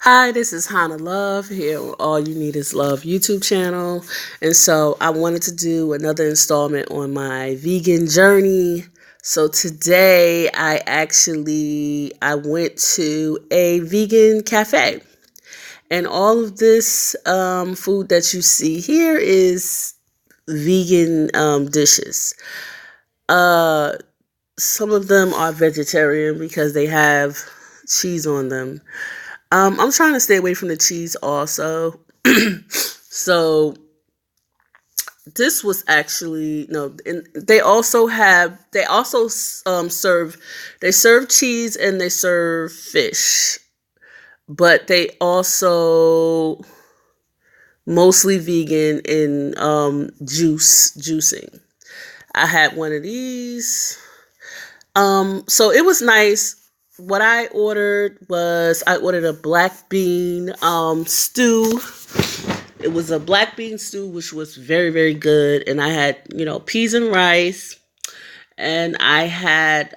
Hi, this is Hannah Love here on All You Need Is Love YouTube channel. And so I wanted to do another installment on my vegan journey. So today I went to a vegan cafe. And all of this food that you see here is vegan dishes. Uh, some of them are vegetarian because they have cheese on them. I'm trying to stay away from the cheese also. So this was actually no, and they serve cheese and they serve fish, but they also mostly vegan in juicing. I had one of these. So it was nice. What I ordered a black bean stew. It was a black bean stew, which was very, very good. And I had, peas and rice. And I had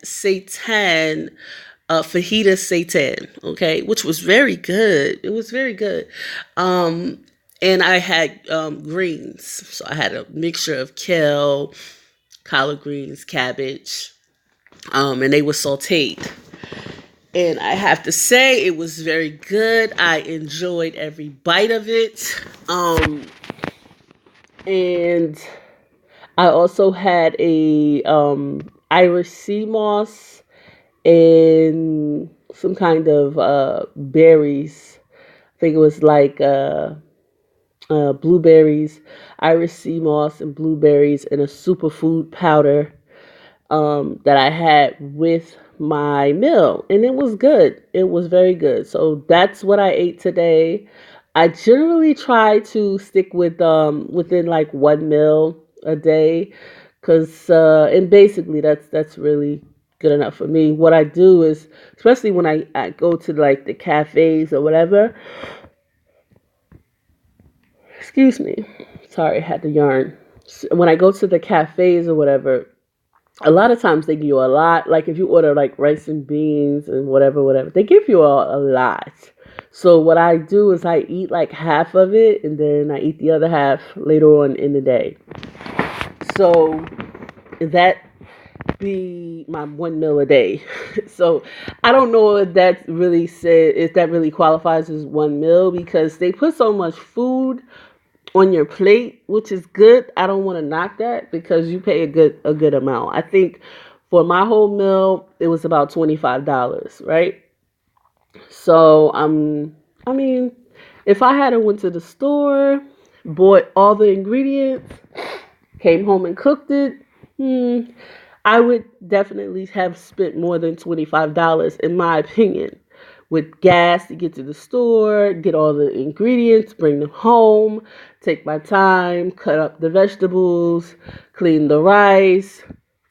seitan, fajita seitan, okay, which was very good. It was very good. And I had greens. So I had a mixture of kale, collard greens, cabbage, and they were sauteed. And I have to say, it was very good. I enjoyed every bite of it. And I also had a Irish sea moss and some kind of berries. I think it was like blueberries, Irish sea moss, and blueberries, and a superfood powder that I had with my meal, and it was good. It was very good. So that's what I ate today. I generally try to stick with within like one meal a day, cause and basically that's really good enough for me. What I do is, especially when I go to like the cafes or whatever. Excuse me. Sorry, I had to yarn. When I go to the cafes or whatever, a lot of times they give you a lot. Like if you order like rice and beans and whatever, they give you a lot. So what I do is I eat like half of it and then I eat the other half later on in the day. So that be my one meal a day. So I don't know if that really qualifies as one meal because they put so much food on your plate, which is good. I don't want to knock that because you pay a good amount. I think for my whole meal it was about $25, right? So I mean, if I had went to the store, bought all the ingredients, came home and cooked it, I would definitely have spent more than $25 in my opinion. With gas to get to the store, get all the ingredients, bring them home, take my time, cut up the vegetables, clean the rice,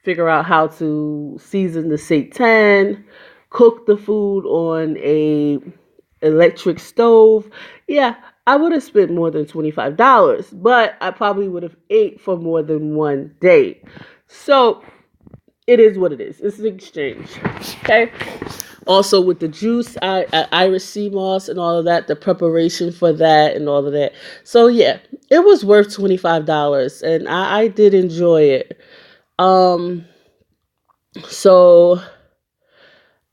figure out how to season the seitan, cook the food on a electric stove. Yeah, I would have spent more than $25, but I probably would have ate for more than one day. So it is what it is. It's an exchange. Okay. Also with the juice, Irish sea moss and all of that, the preparation for that and all of that. So yeah, it was worth $25, and I did enjoy it. Um, so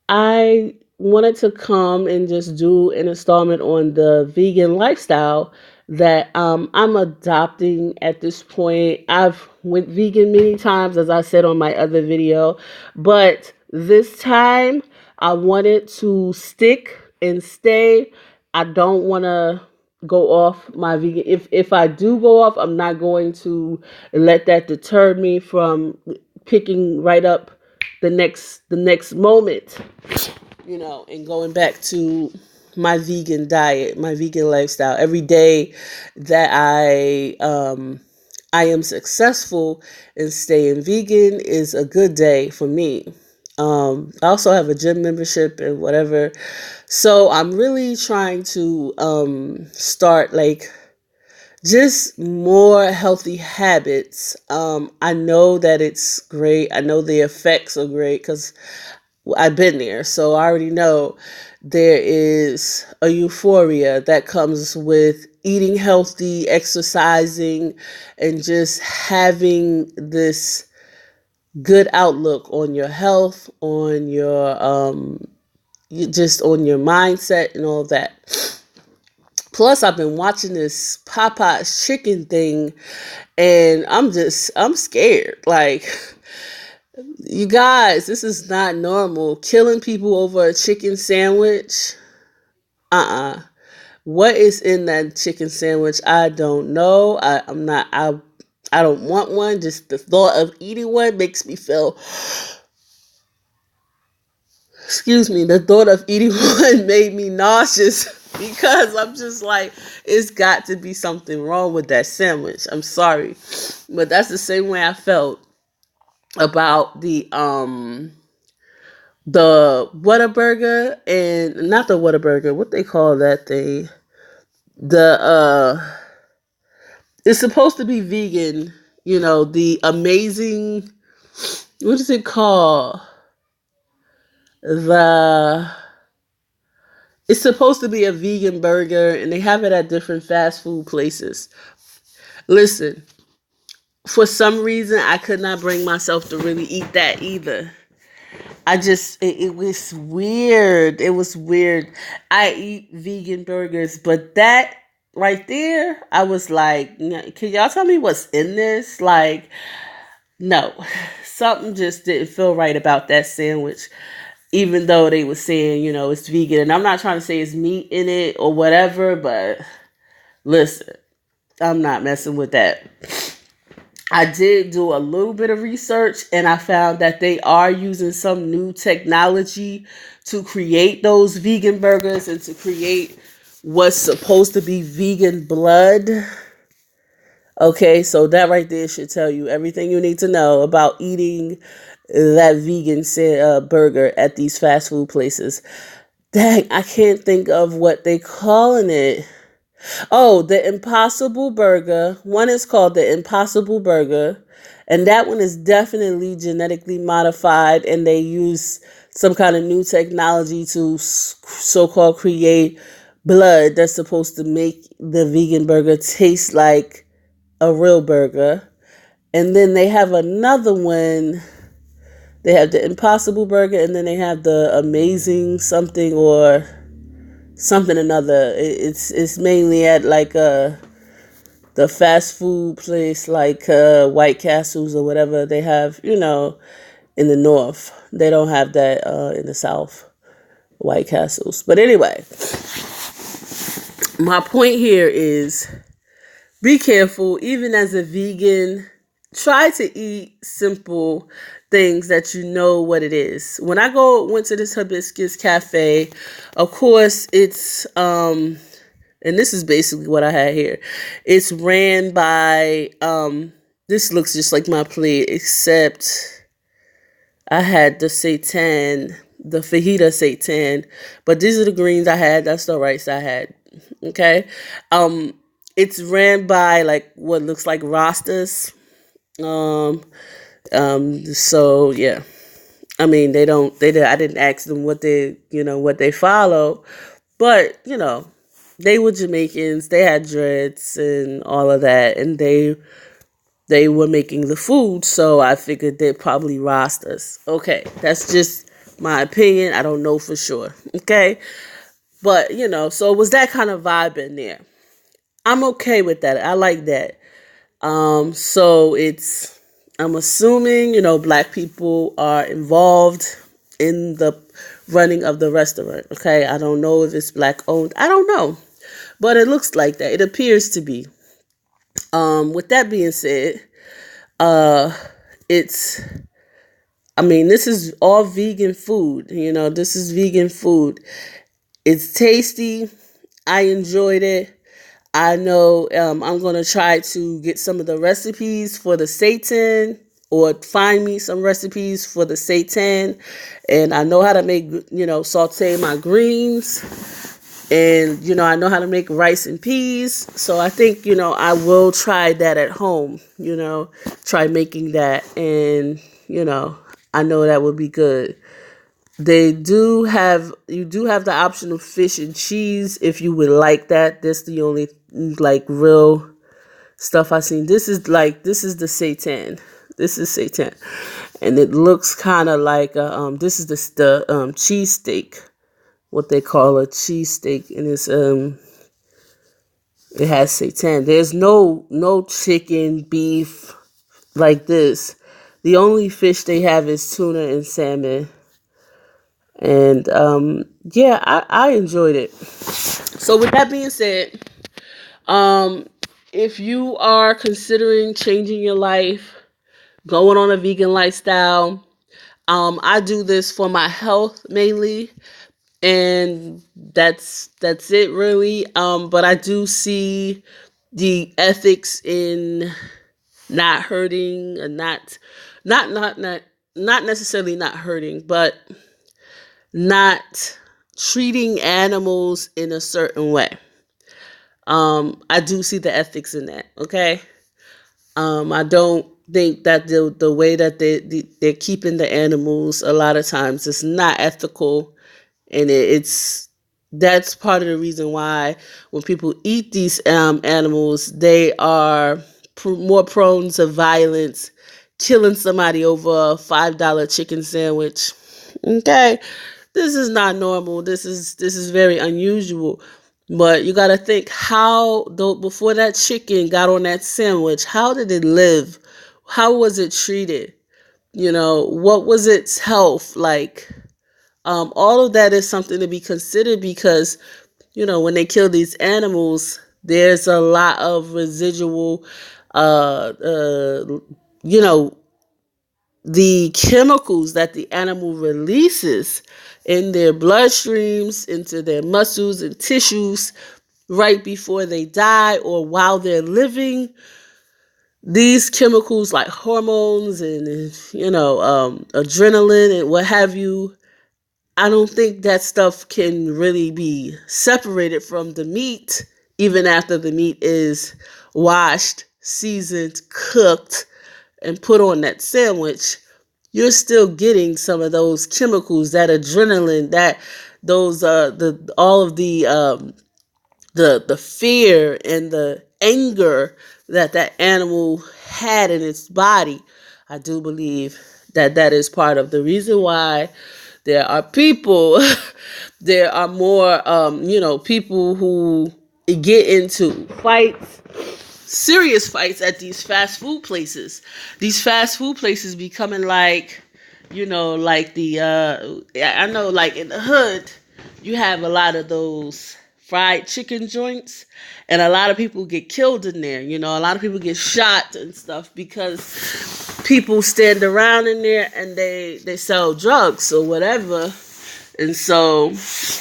I wanted to come and just do an installment on the vegan lifestyle that I'm adopting at this point. I've went vegan many times, as I said on my other video, but this time I wanted to stick and stay. I don't want to go off my vegan. If I do go off, I'm not going to let that deter me from picking right up the next moment, and going back to my vegan diet, my vegan lifestyle. Every day that I am successful in staying vegan is a good day for me. I also have a gym membership and whatever. So I'm really trying to start like just more healthy habits. I know that it's great. I know the effects are great because I've been there, so I already know there is a euphoria that comes with eating healthy, exercising, and just having this good outlook on your health, on your just on your mindset and all that. Plus, I've been watching this Popeye's chicken thing, and I'm scared. Like, you guys, this is not normal. Killing people over a chicken sandwich. What is in that chicken sandwich? I don't know. I'm not. I don't want one. Just the thought of eating one makes me feel. Excuse me. The thought of eating one made me nauseous because I'm just like, it's got to be something wrong with that sandwich. I'm sorry, but that's the same way I felt about the Whataburger, and not the Whataburger, what they call that thing? The it's supposed to be vegan, the amazing, what is it called? The It's supposed to be a vegan burger, and they have it at different fast food places. Listen, for some reason I could not bring myself to really eat that either. It was weird. It was weird. I eat vegan burgers, but that right there, I was like, can y'all tell me what's in this? Like, no, something just didn't feel right about that sandwich, even though they were saying, it's vegan. And I'm not trying to say it's meat in it or whatever, but listen, I'm not messing with that. I did do a little bit of research, and I found that they are using some new technology to create those vegan burgers and to create what's supposed to be vegan blood. Okay, so that right there should tell you everything you need to know about eating that vegan burger at these fast food places. Dang, I can't think of what they calling it. Oh, the Impossible Burger. One is called the Impossible Burger, and that one is definitely genetically modified, and they use some kind of new technology to so-called create blood that's supposed to make the vegan burger taste like a real burger. And then they have another one. They have the Impossible Burger, and then they have the Amazing something or something another. It's mainly at like the fast food place like White Castles or whatever they have, in the north. They don't have that in the south, White Castles. But anyway, my point here is be careful. Even as a vegan, try to eat simple things that you know what it is. When I went to this Hibiscus Cafe, of course it's and this is basically what I had here. It's ran by this looks just like my plate, except I had the seitan, the fajita seitan, but these are the greens I had. That's the rice I had. Okay, it's ran by like what looks like Rastas. So yeah, I mean I didn't ask them what what they follow, but they were Jamaicans. They had dreads and all of that, and they were making the food, so I figured they're probably Rastas. Okay, that's just my opinion. I don't know for sure. Okay, but so it was that kind of vibe in there. I'm okay with that. I like that. So I'm assuming, black people are involved in the running of the restaurant. Okay. I don't know if it's black owned. I don't know, but it looks like that. It appears to be. With that being said, it's, this is all vegan food. This is vegan food. It's tasty. I enjoyed it. I know I'm going to try to get some of the recipes for the seitan, or find me some recipes for the seitan. And I know how to make, saute my greens. And, I know how to make rice and peas. So I think, I will try that at home, try making that. And, I know that would be good. You do have the option of fish and cheese if you would like that. That's the only like real stuff I've seen. This is the seitan. This is seitan, and it looks kind of like this is the cheese steak, what they call a cheese steak, and it has seitan. There's no chicken, beef like this. The only fish they have is tuna and salmon. And yeah, I enjoyed it. So with that being said, um, if you are considering changing your life, going on a vegan lifestyle, I do this for my health mainly, and that's it really. But I do see the ethics in not hurting and not necessarily not hurting, but not treating animals in a certain way. I do see the ethics in that. Okay. I don't think that the way that they're keeping the animals a lot of times is not ethical, and it's that's part of the reason why when people eat these animals, they are more prone to violence, killing somebody over a $5 chicken sandwich. Okay, this is not normal. This is very unusual. But you got to think how though before that chicken got on that sandwich, how did it live? How was it treated? What was its health like? All of that is something to be considered because when they kill these animals, there's a lot of residual, uh, uh, you know, the chemicals that the animal releases in their bloodstreams, into their muscles and tissues right before they die or while they're living. These chemicals like hormones and, adrenaline and what have you, I don't think that stuff can really be separated from the meat, even after the meat is washed, seasoned, cooked, and put on that sandwich. You're still getting some of those chemicals, that adrenaline, that those the all of the fear and the anger that animal had in its body. I do believe that is part of the reason why there are people, there are more, people who get into fights, serious fights at these fast food places. These fast food places becoming like, like I know like in the hood, you have a lot of those fried chicken joints, and a lot of people get killed in there. A lot of people get shot and stuff because people stand around in there and they sell drugs or whatever. And so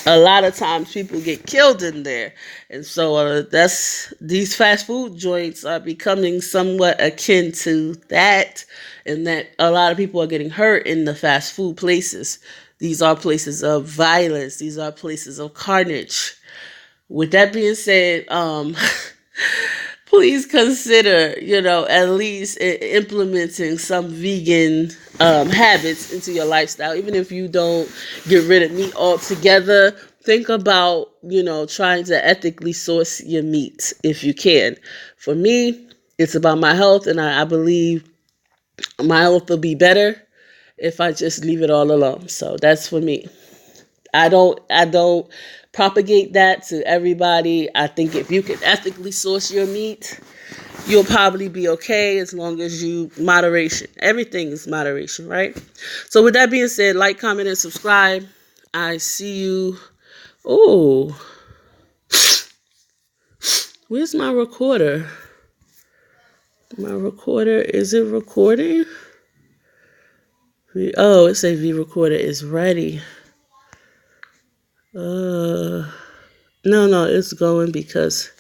a lot of times people get killed in there. And so that's these fast food joints are becoming somewhat akin to that, and that a lot of people are getting hurt in the fast food places. These are places of violence. These are places of carnage. With that being said, please consider, at least implementing some vegan habits into your lifestyle. Even if you don't get rid of meat altogether, think about, trying to ethically source your meat if you can. For me, it's about my health, and I believe my health will be better if I just leave it all alone. So that's for me. I don't propagate that to everybody. I think if you can ethically source your meat, you'll probably be okay as long as you moderation. Everything is moderation, right? So with that being said, like, comment, and subscribe. I see you. Oh, where's my recorder? My recorder, is it recording? Oh, it says V recorder is ready. No, it's going because